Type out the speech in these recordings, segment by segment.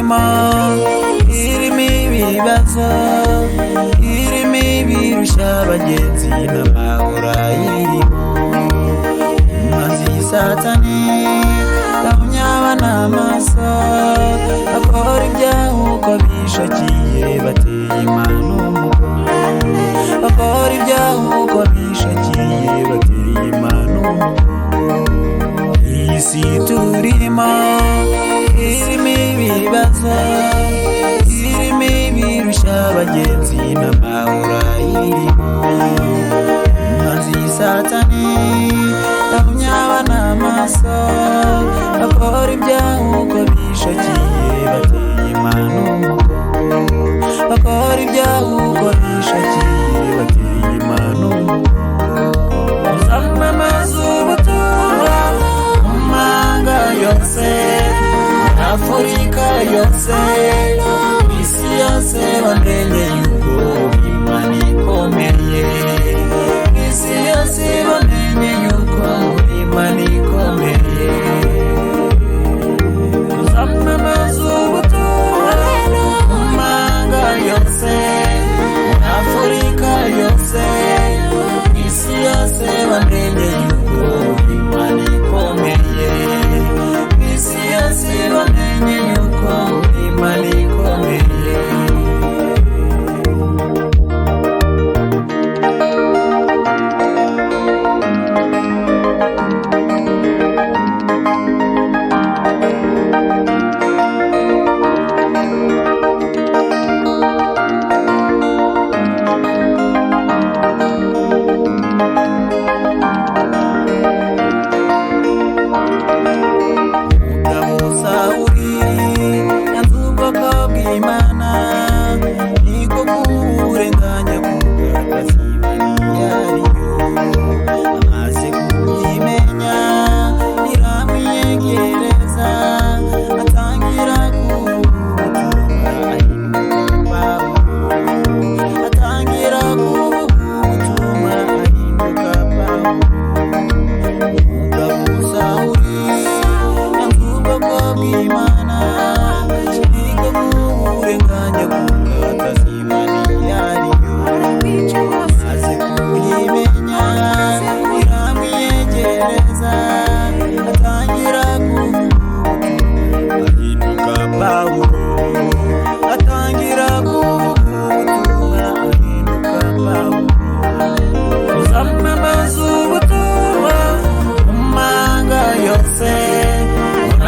turimo irimo ibibazo, irimo ibirusha abagenzi n'amahoro ayirimo. Umwanzi Satani amunyaba n'amaso, akora ibyaha uko bishakiye, bateye Imana umugongo. Bakora ibyaha uko bishakiye, bateye Imana umugongo. Iyi si turimo irimo ibibazo, irimo ibirusha abagenzi n'amahoro ayirimo. Umwanzi Satani amunyaba n'amaso, akora ibyaha uko bishakiye, bateye Imana umugongo. Bakora ibyaha uko bishakiye, bateye Imana umugongo. Uzamamaza ubutumwa mu mahanga yose, Afurika yose, isi yose bamenye yuko Imana ikomeye. Isi yose bamenye yuko Imana ikomeye. Uzamamaza ubutumwa mu mahanga yose, Afurika yose, isi yose bamenye yuko Imana ikomeye. Isi yose bamenye yuko Imana ikomeye.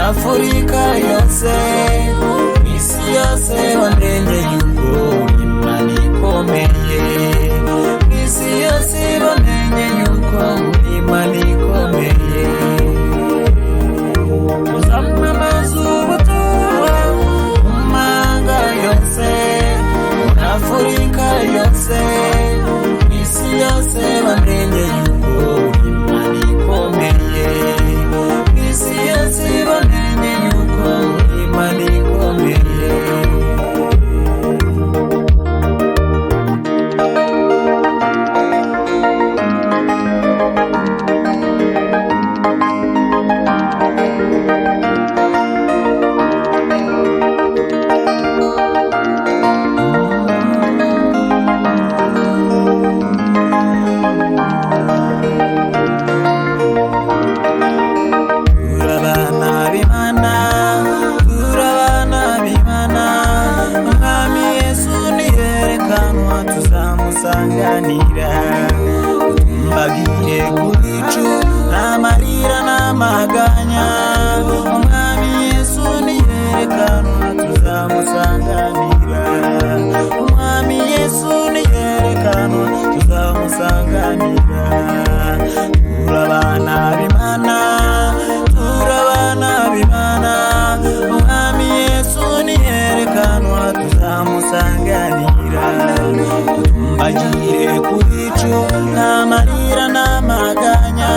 Afurika yose, isi yose bamenye yuko Imana ikomeye. Isi yose bamenye yuko Imana ikomeye. Uzamamaza ubutumwa mu mahanga yose, Afurika yose, isi yose bamenye yuko Imana ikomeye. Isi yose bamenye yuko Imana ikomeye. Tuzamusanganira, tumbagire ku bicu n'amarira n'amaganya. Umwami Yesu niyerekanwa, tuzamusanganira. Umwami Yesu niyerekanwa, tuzamusanganira. Turabana b'Imana, turabana b'Imana. Umwami Yesu niyerekanwa, tuzamusanganira. Tumbagire ku bicu n'amarira n'amaganya.